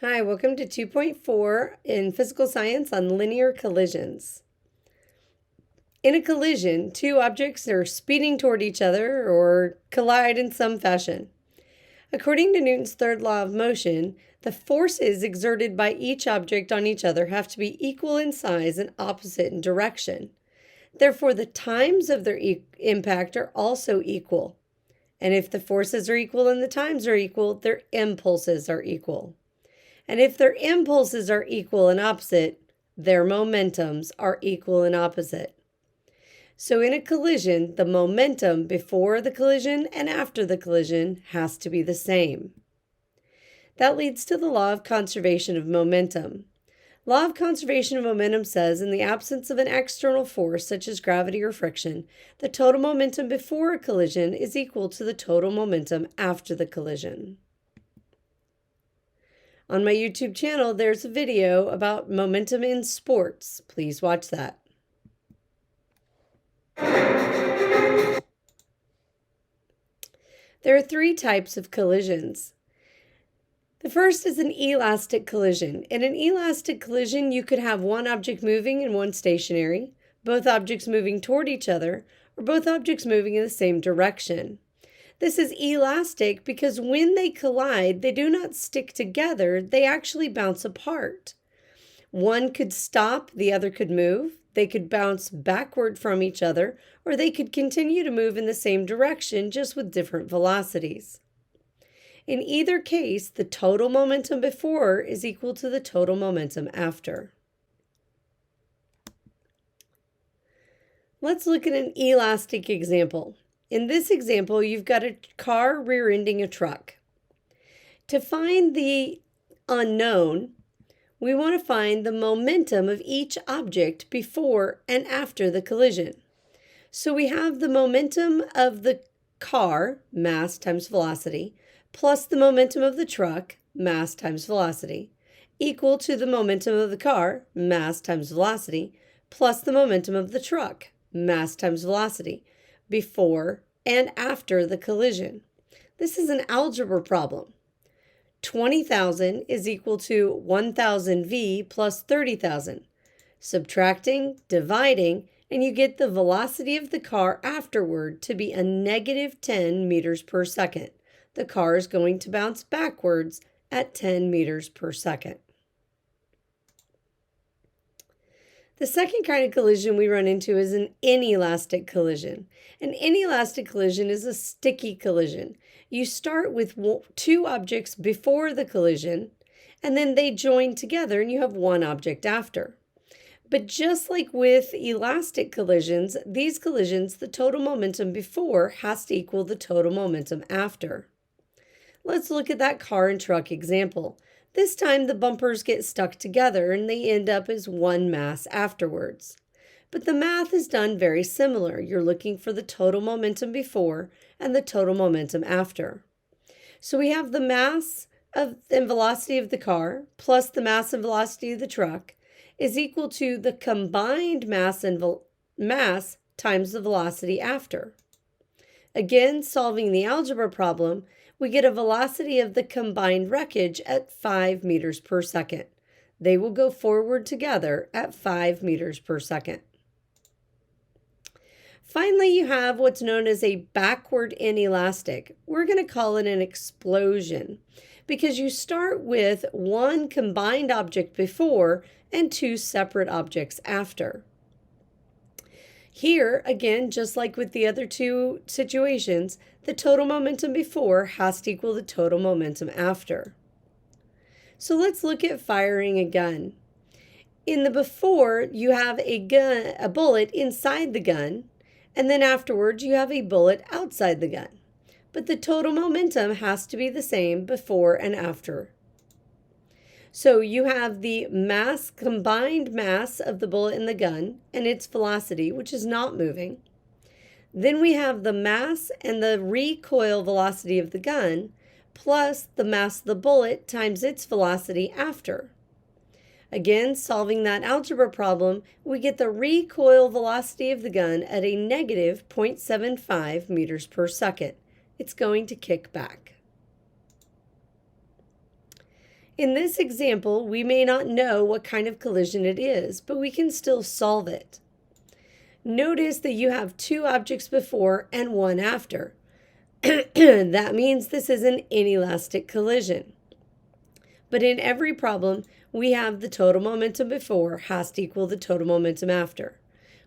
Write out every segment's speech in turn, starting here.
Hi, welcome to 2.4 in physical science on linear collisions. In a collision, two objects are speeding toward each other or collide in some fashion. According to Newton's third law of motion, the forces exerted by each object on each other have to be equal in size and opposite in direction. Therefore, the times of their impact are also equal. And if the forces are equal and the times are equal, their impulses are equal. And if their impulses are equal and opposite, their momentums are equal and opposite. So in a collision, the momentum before the collision and after the collision has to be the same. That leads to the law of conservation of momentum. Law of conservation of momentum says in the absence of an external force such as gravity or friction, the total momentum before a collision is equal to the total momentum after the collision. On my YouTube channel, there's a video about momentum in sports. Please watch that. There are three types of collisions. The first is an elastic collision. In an elastic collision, you could have one object moving and one stationary, both objects moving toward each other, or both objects moving in the same direction. This is elastic because when they collide, they do not stick together, they actually bounce apart. One could stop, the other could move. They could bounce backward from each other, or they could continue to move in the same direction, just with different velocities. In either case, the total momentum before is equal to the total momentum after. Let's look at an elastic example. In this example, you've got a car rear-ending a truck. To find the unknown, we want to find the momentum of each object before and after the collision. So we have the momentum of the car, mass times velocity, plus the momentum of the truck, mass times velocity, equal to the momentum of the car, mass times velocity, plus the momentum of the truck, mass times velocity, before and after the collision. This is an algebra problem. 20,000 is equal to 1,000 V plus 30,000. Subtracting, dividing, and you get the velocity of the car afterward to be a negative 10 meters per second. The car is going to bounce backwards at 10 meters per second. The second kind of collision we run into is an inelastic collision. An inelastic collision is a sticky collision. You start with two objects before the collision, and then they join together and you have one object after. But just like with elastic collisions, these collisions, the total momentum before has to equal the total momentum after. Let's look at that car and truck example. This time the bumpers get stuck together and they end up as one mass afterwards. But the math is done very similar. You're looking for the total momentum before and the total momentum after. So we have the mass and velocity of the car plus the mass and velocity of the truck is equal to the combined mass and mass times the velocity after. Again, solving the algebra problem, we get a velocity of the combined wreckage at 5 meters per second. They will go forward together at 5 meters per second. Finally, you have what's known as a backward inelastic. We're going to call it an explosion because you start with one combined object before and two separate objects after. Here, again, just like with the other two situations, the total momentum before has to equal the total momentum after. So let's look at firing a gun. In the before, you have a bullet inside the gun, and then afterwards you have a bullet outside the gun. But the total momentum has to be the same before and after. So you have the combined mass of the bullet in the gun and its velocity, which is not moving. Then we have the mass and the recoil velocity of the gun plus the mass of the bullet times its velocity after. Again, solving that algebra problem, we get the recoil velocity of the gun at a negative 0.75 meters per second. It's going to kick back. In this example, we may not know what kind of collision it is, but we can still solve it. Notice that you have two objects before and one after. That means this is an inelastic collision. But in every problem, we have the total momentum before has to equal the total momentum after.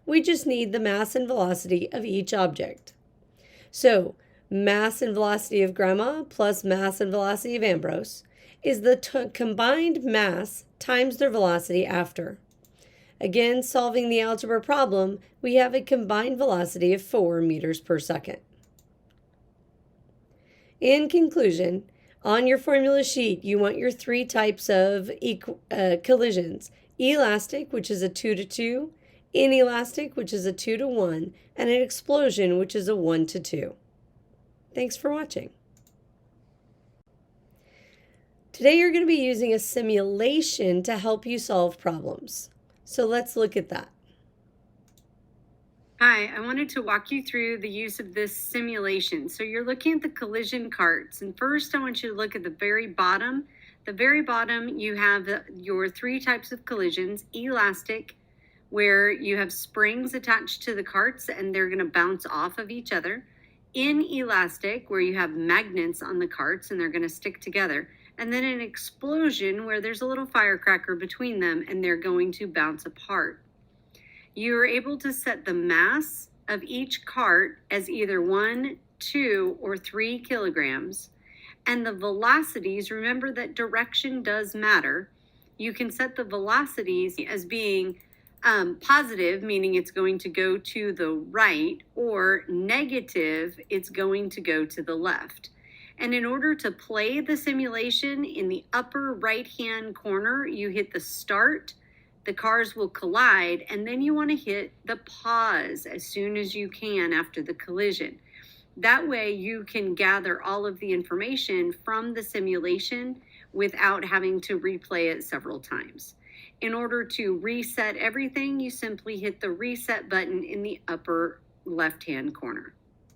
We just need the mass and velocity of each object. So, mass and velocity of Grandma plus mass and velocity of Ambrose is the combined mass times their velocity after. Again, solving the algebra problem, we have a combined velocity of 4 meters per second. In conclusion, on your formula sheet, you want your three types of collisions. Elastic, which is a 2 to 2, inelastic, which is a 2 to 1, and an explosion, which is a 1 to 2. Thanks for watching. Today you're going to be using a simulation to help you solve problems. So let's look at that. Hi, I wanted to walk you through the use of this simulation. So you're looking at the collision carts, and first I want you to look at the very bottom. The very bottom, you have your three types of collisions. Elastic, where you have springs attached to the carts and they're going to bounce off of each other. Inelastic, where you have magnets on the carts and they're going to stick together. And then an explosion, where there's a little firecracker between them and they're going to bounce apart. You're able to set the mass of each cart as either 1, 2, or 3 kilograms. And the velocities, remember that direction does matter. You can set the velocities as being positive, meaning it's going to go to the right, or negative, it's going to go to the left. And in order to play the simulation, in the upper right-hand corner, you hit the start. The cars will collide, and then you want to hit the pause as soon as you can after the collision. That way you can gather all of the information from the simulation without having to replay it several times. In order to reset everything, you simply hit the reset button in the upper left-hand corner.